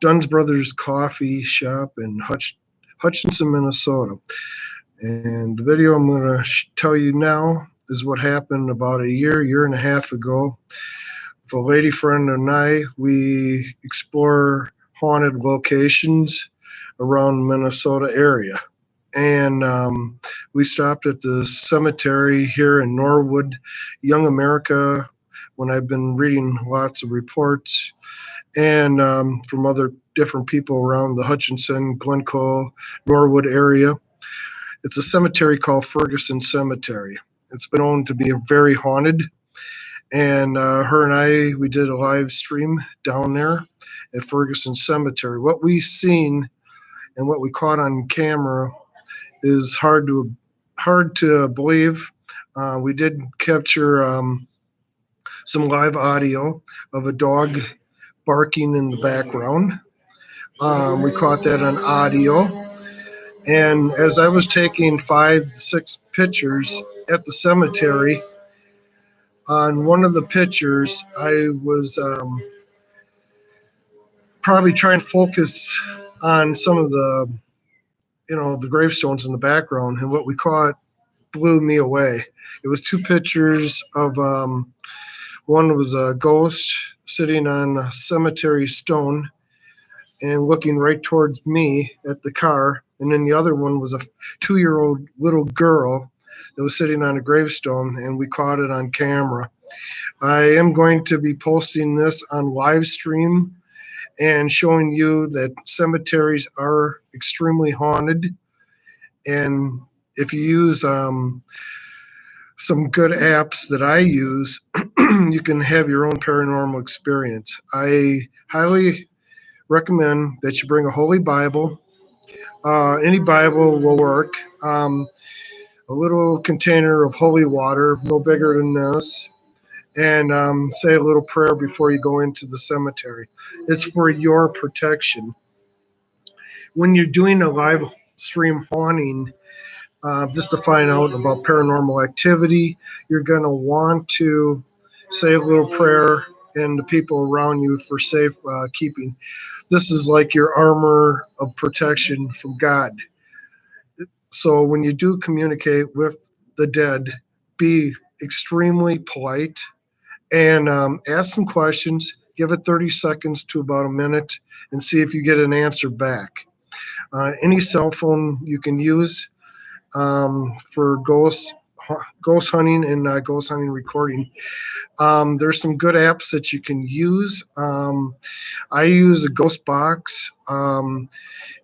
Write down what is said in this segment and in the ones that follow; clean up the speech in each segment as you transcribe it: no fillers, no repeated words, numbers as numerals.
Dunn's Brothers Coffee Shop in Hutchinson, Minnesota. And the video I'm going to tell you now is what happened about a year and a half ago. With a lady friend and I, we explore haunted locations around the Minnesota area. And we stopped at the cemetery here in Norwood, Young America, when I've been reading lots of reports and from other different people around the Hutchinson, Glencoe, Norwood area. It's a cemetery called Ferguson Cemetery. It's been known to be very haunted. And her and I, we did a live stream down there at Ferguson Cemetery. What we seen and what we caught on camera is hard to believe. We did capture some live audio of a dog barking in the background. We caught that on audio. And as I was taking 5-6 pictures at the cemetery, on one of the pictures, I was probably trying to focus on some of the gravestones in the background, and what we caught blew me away. It was 2 pictures of one was a ghost sitting on a cemetery stone and looking right towards me at the car, and then the other one was a 2-year-old little girl that was sitting on a gravestone, and we caught it on camera. I am going to be posting this on live stream and showing you that cemeteries are extremely haunted. And if you use some good apps that I use, you can have your own paranormal experience. I highly recommend that you bring a Holy Bible. Any Bible will work. A little container of holy water, no bigger than this, and say a little prayer before you go into the cemetery. It's for your protection. When you're doing a live stream haunting, just to find out about paranormal activity, you're going to want to say a little prayer and the people around you for safe keeping. This is like your armor of protection from God. So when you do communicate with the dead, be extremely polite and ask some questions. Give it 30 seconds to about a minute and see if you get an answer back. Any cell phone you can use for ghost hunting and ghost hunting recording. There's some good apps that you can use. I use a ghost box.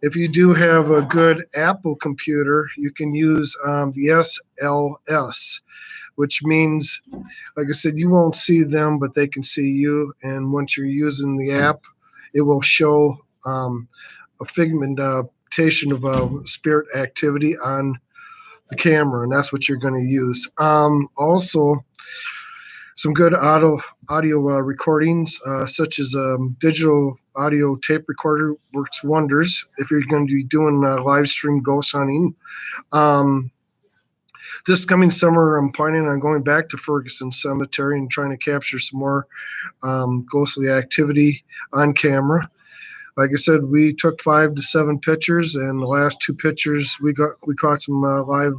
If you do have a good Apple computer, you can use the SLS, which means, like I said, you won't see them, but they can see you. And once you're using the app, it will show a figmentation of spirit activity on the camera, and that's what you're going to use. Also, some good audio recordings, such as a digital audio tape recorder, works wonders if you're going to be doing live stream ghost hunting. This coming summer, I'm planning on going back to Ferguson Cemetery and trying to capture some more ghostly activity on camera. Like I said, we took 5 to 7 pictures, and the last 2 pictures we caught some live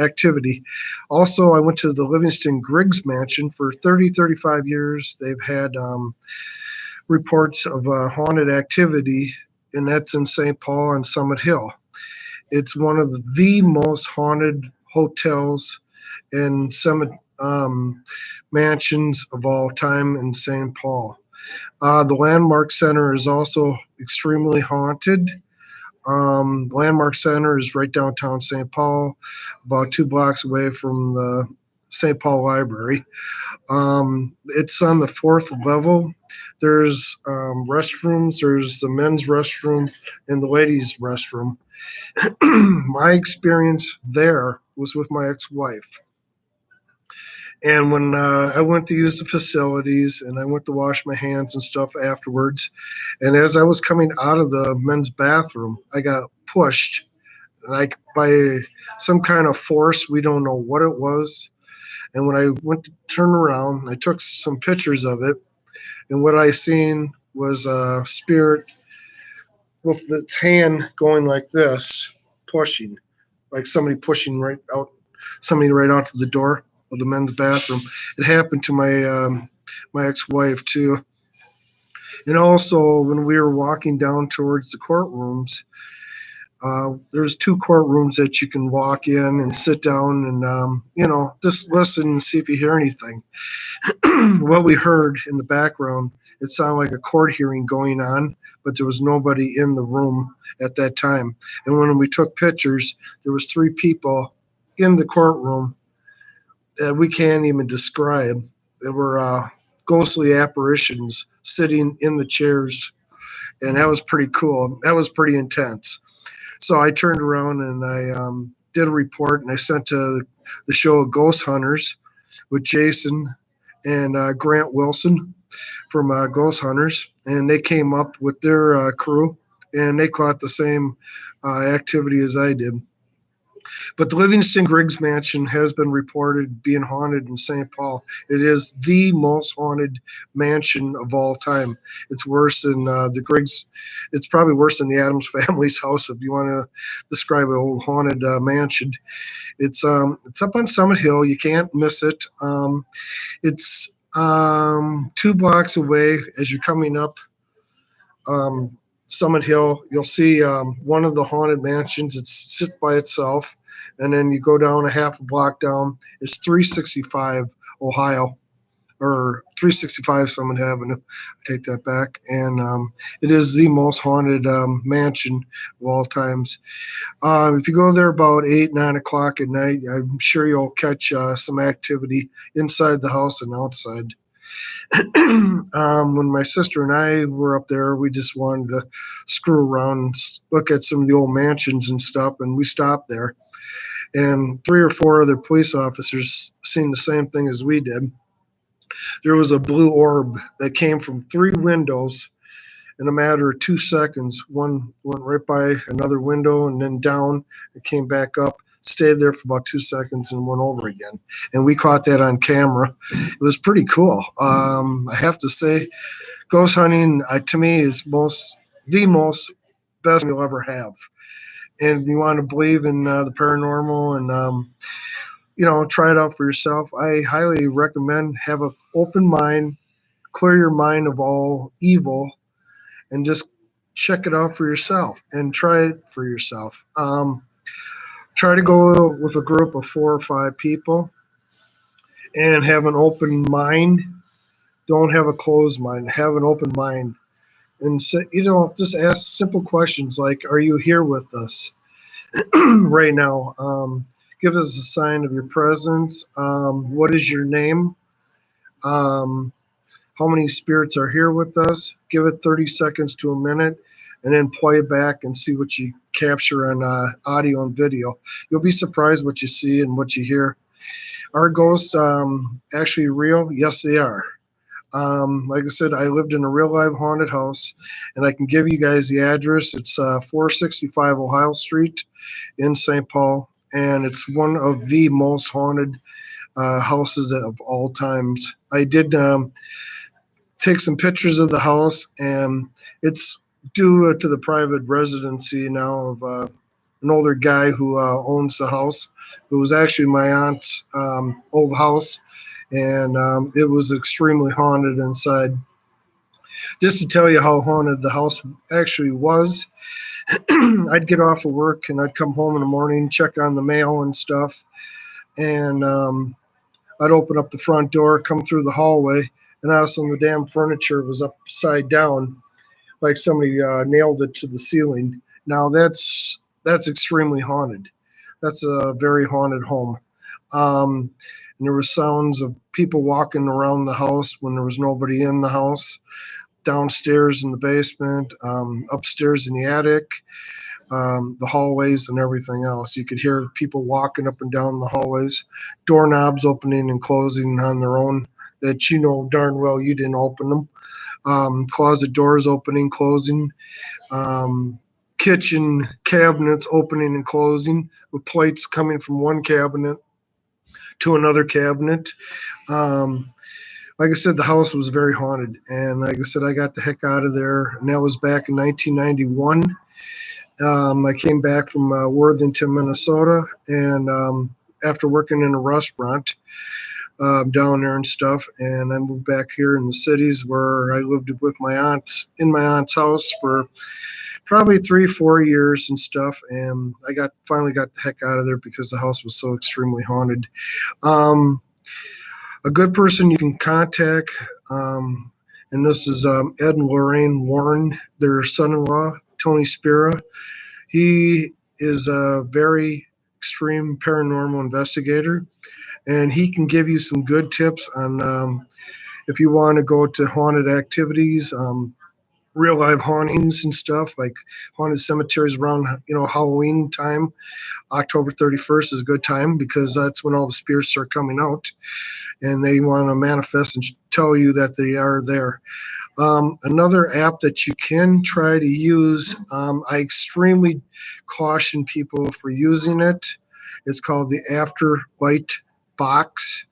activity. Also, I went to the Livingston Griggs Mansion. For 35 years. They've had reports of haunted activity, and that's in St. Paul and Summit Hill. It's one of the most haunted hotels and mansions of all time in St. Paul. The Landmark Center is also extremely haunted. The Landmark Center is right downtown St. Paul, about 2 blocks away from the St. Paul Library. It's on the 4th level. There's restrooms. There's the men's restroom and the ladies' restroom. My experience there was with my ex-wife. And when I went to use the facilities and I went to wash my hands and stuff afterwards, and as I was coming out of the men's bathroom, I got pushed like by some kind of force. We don't know what it was. And when I went to turn around, I took some pictures of it. And what I seen was a spirit with its hand going like this, pushing, like somebody right out to the door of the men's bathroom. It happened to my ex-wife too. And also, when we were walking down towards the courtrooms, there's two courtrooms that you can walk in and sit down and just listen and see if you hear anything. What we heard in the background, it sounded like a court hearing going on, but there was nobody in the room at that time. And when we took pictures, there was three people in the courtroom that we can't even describe. There were ghostly apparitions sitting in the chairs, and that was pretty cool. That was pretty intense. So I turned around and I did a report, and I sent to the show Ghost Hunters with Jason and Grant Wilson from Ghost Hunters, and they came up with their crew, and they caught the same activity as I did. But the Livingston Griggs Mansion has been reported being haunted in St. Paul. It is the most haunted mansion of all time. It's worse than the Griggs. It's probably worse than the Adams family's house, if you want to describe an old haunted mansion. It's up on Summit Hill. You can't miss it. It's 2 blocks away as you're coming up um, Summit Hill. You'll see one of the haunted mansions. It's sit by itself, and then you go down a half a block down. It's 365 Ohio, or 365 Summit Avenue. I take that back, and it is the most haunted mansion of all times. If you go there about 8, 9 o'clock at night, I'm sure you'll catch some activity inside the house and outside. When my sister and I were up there, we just wanted to screw around and look at some of the old mansions and stuff, and we stopped there. And 3 or 4 other police officers seen the same thing as we did. There was a blue orb that came from 3 windows in a matter of 2 seconds. One went right by another window and then down. It came back up, stayed there for about 2 seconds, and went over again. And we caught that on camera. It was pretty cool. I have to say, ghost hunting to me is the most best you'll ever have. And if you want to believe in the paranormal and try it out for yourself, I highly recommend have an open mind, clear your mind of all evil, and just check it out for yourself and try it for yourself. Try to go with a group of 4 or 5 people and have an open mind. Don't have a closed mind. Have an open mind. And say, just ask simple questions like, "Are you here with us right now? Give us a sign of your presence. What is your name? Um, how many spirits are here with us?" Give it 30 seconds to a minute, and then play it back and see what you capture on audio and video. You'll be surprised what you see and what you hear. Are ghosts actually real? Yes, they are. Like I said, I lived in a real live haunted house, and I can give you guys the address. It's 465 Ohio Street in St. Paul, and it's one of the most haunted houses of all times. I did take some pictures of the house, and it's due to the private residency now of an older guy who owns the house. It was actually my aunt's old house, and it was extremely haunted inside. Just to tell you how haunted the house actually was, I'd get off of work and I'd come home in the morning, check on the mail and stuff, and I'd open up the front door, come through the hallway, and all of a sudden the damn furniture was upside down, like somebody nailed it to the ceiling. Now that's extremely haunted. That's a very haunted home. And there were sounds of people walking around the house when there was nobody in the house, downstairs in the basement, upstairs in the attic, the hallways and everything else. You could hear people walking up and down the hallways, doorknobs opening and closing on their own that you know darn well you didn't open them. Closet doors opening, closing, kitchen cabinets opening and closing with plates coming from one cabinet to another cabinet. Um, like I said, the house was very haunted, and like I said, I got the heck out of there, and that was back in 1991. I came back from Worthington, Minnesota, and after working in a restaurant down there and stuff, and I moved back here in the cities where I lived with my aunts in my aunt's house for probably 3 4 years and stuff, and I got finally got the heck out of there because the house was so extremely haunted. Um, a good person you can contact, and this is Ed and Lorraine Warren, their son-in-law, Tony Spira. He is a very extreme paranormal investigator, and he can give you some good tips on if you want to go to haunted activities, real live hauntings and stuff like haunted cemeteries around Halloween time. October 31st is a good time because that's when all the spirits are coming out and they want to manifest and tell you that they are there. Another app that you can try to use, I extremely caution people for using it. It's called the Afterlight Box.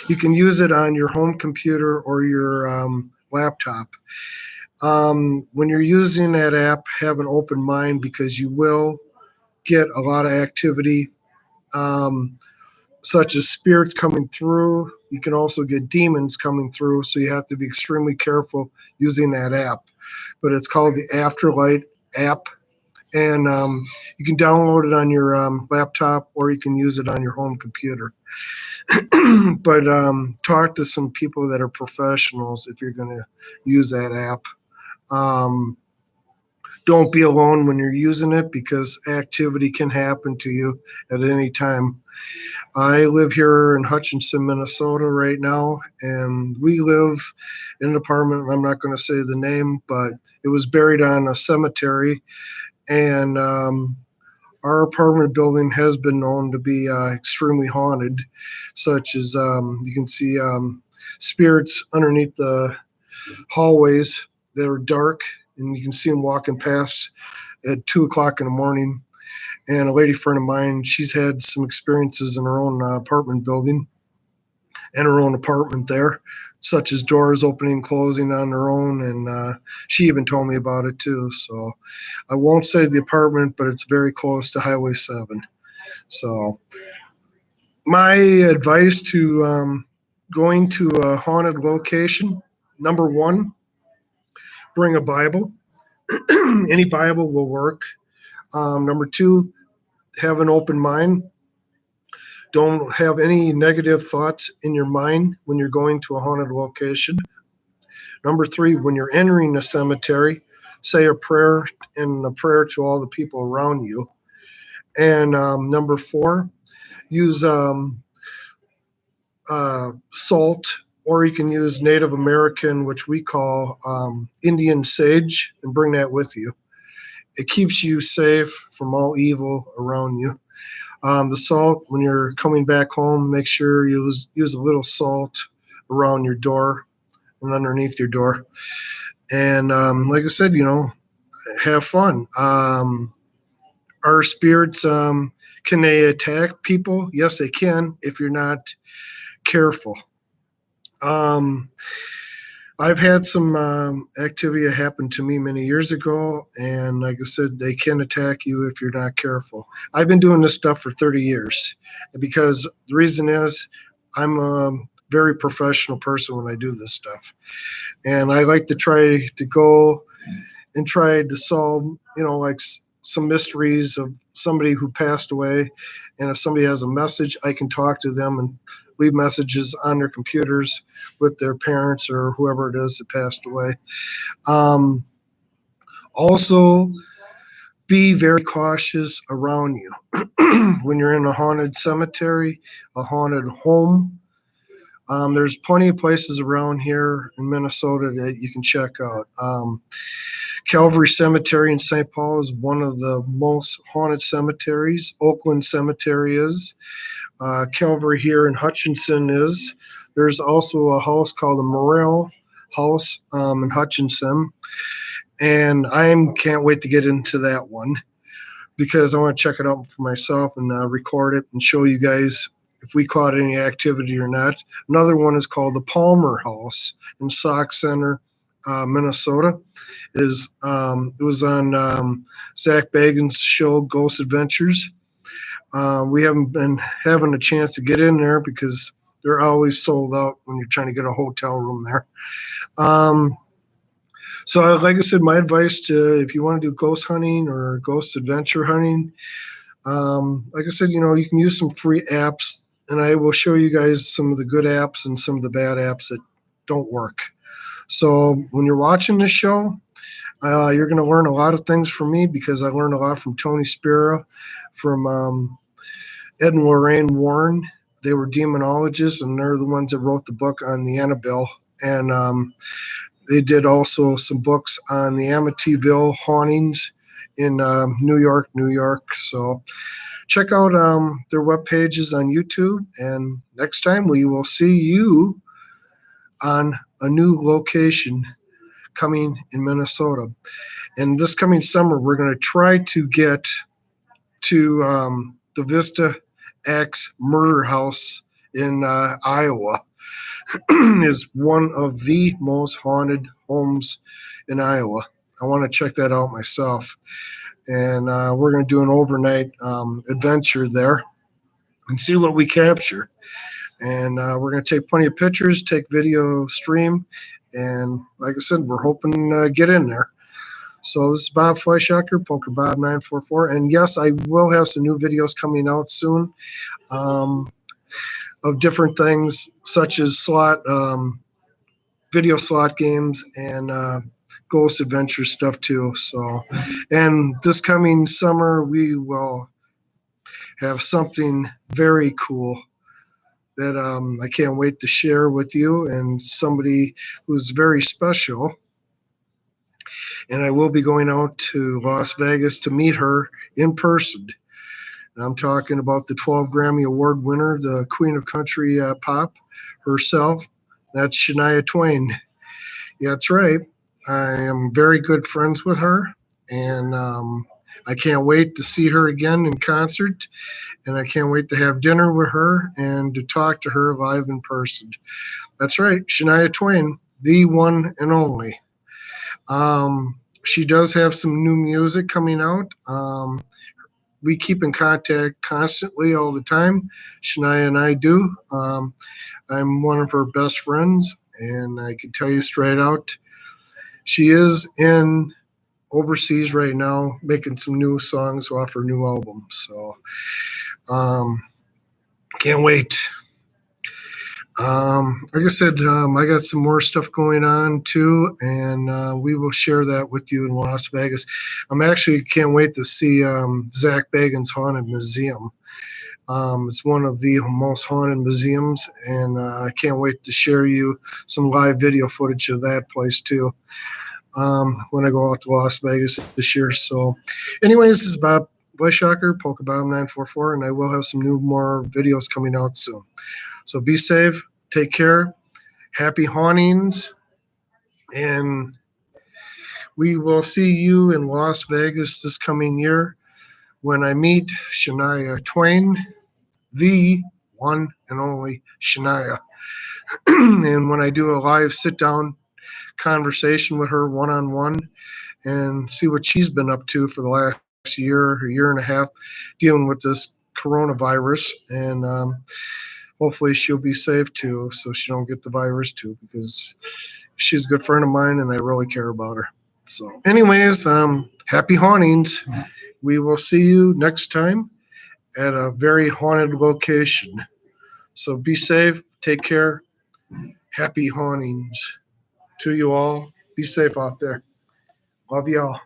You can use it on your home computer or your laptop. When you're using that app, have an open mind because you will get a lot of activity, um, such as spirits coming through. You can also get demons coming through, so you have to be extremely careful using that app. But it's called the Afterlight app, and you can download it on your laptop or you can use it on your home computer. But talk to some people that are professionals if you're going to use that app. Um, don't be alone when you're using it because activity can happen to you at any time. I live here in Hutchinson, Minnesota right now, and we live in an apartment. I'm not going to say the name, but it was buried on a cemetery, and our apartment building has been known to be extremely haunted, such as you can see spirits underneath the hallways that are dark, and you can see them walking past at 2 o'clock in the morning. And a lady friend of mine, she's had some experiences in her own apartment building and her own apartment there, such as doors opening and closing on their own. And she even told me about it too. So I won't say the apartment, but it's very close to Highway 7. So my advice to going to a haunted location, number one, bring a Bible. Any Bible will work. Number two, have an open mind. Don't have any negative thoughts in your mind when you're going to a haunted location. Number three, when you're entering a cemetery, say a prayer and a prayer to all the people around you. And number four, use salt, or you can use Native American, which we call Indian sage, and bring that with you. It keeps you safe from all evil around you. The salt, when you're coming back home, make sure you use a little salt around your door and underneath your door. And like I said, have fun. Our spirits, can they attack people? Yes, they can if you're not careful. Um, I've had some activity that happened to me many years ago, and like I said, they can attack you if you're not careful. I've been doing this stuff for 30 years because the reason is I'm a very professional person when I do this stuff, and I like to try to go and try to solve, like some mysteries of somebody who passed away, and if somebody has a message, I can talk to them and leave messages on their computers with their parents or whoever it is that passed away. Um, Also, be very cautious around you when you're in a haunted cemetery, a haunted home. There's plenty of places around here in Minnesota that you can check out. Calvary Cemetery in St. Paul is one of the most haunted cemeteries. Oakland Cemetery is. Calvary here in Hutchinson is. There's also a house called the Morrell House in Hutchinson, and I can't wait to get into that one because I want to check it out for myself and record it and show you guys if we caught any activity or not. Another one is called the Palmer House in Sauk Center, Minnesota. It was on Zach Bagan's show Ghost Adventures. We haven't been having a chance to get in there because they're always sold out when you're trying to get a hotel room there. Um, so, like I said, my advice to if you want to do ghost hunting or ghost adventure hunting, like I said, you can use some free apps, and I will show you guys some of the good apps and some of the bad apps that don't work. So, when you're watching this show, you're going to learn a lot of things from me because I learned a lot from Tony Spira, from Ed and Lorraine Warren. They were demonologists, and they're the ones that wrote the book on the Annabelle. And they did also some books on the Amityville hauntings in New York, New York. So check out their web pages on YouTube. And next time we will see you on a new location coming in Minnesota. And this coming summer, we're going to try to get to the Vista X Murder House in Iowa. Is one of the most haunted homes in Iowa. I want to check that out myself. And we're going to do an overnight adventure there and see what we capture. And we're going to take plenty of pictures, take video stream. And like I said, we're hoping to get in there. So this is Bob Fleischacker, Poker Bob 944. And yes, I will have some new videos coming out soon of different things such as video slot games and Ghost Adventure stuff too. So, and this coming summer, we will have something very cool that I can't wait to share with you, and somebody who's very special. And I will be going out to Las Vegas to meet her in person. And I'm talking about the 12 Grammy Award winner, the Queen of Country Pop herself. That's Shania Twain. Yeah, that's right. I am very good friends with her, and I can't wait to see her again in concert. And I can't wait to have dinner with her and to talk to her live in person. That's right, Shania Twain, the one and only. She does have some new music coming out. We keep in contact constantly all the time. Shania and I do. I'm one of her best friends, and I can tell you straight out, she is in overseas right now making some new songs off her new album. So can't wait. Like I said, I got some more stuff going on too, and we will share that with you in Las Vegas. I'm actually can't wait to see Zach Bagan's Haunted Museum. It's one of the most haunted museums, and I can't wait to share you some live video footage of that place too when I go out to Las Vegas this year. So, anyways, this is Bob Fleischacker, Polka Bob 944, and I will have some more videos coming out soon. So be safe, take care, happy hauntings, and we will see you in Las Vegas this coming year when I meet Shania Twain, the one and only Shania. And when I do a live sit-down conversation with her one-on-one and see what she's been up to for the last year or year and a half dealing with this coronavirus, and hopefully she'll be safe too, so she don't get the virus too, because she's a good friend of mine and I really care about her. So anyways, happy hauntings. We will see you next time at a very haunted location. So be safe, take care, happy hauntings to you all. Be safe out there. Love y'all.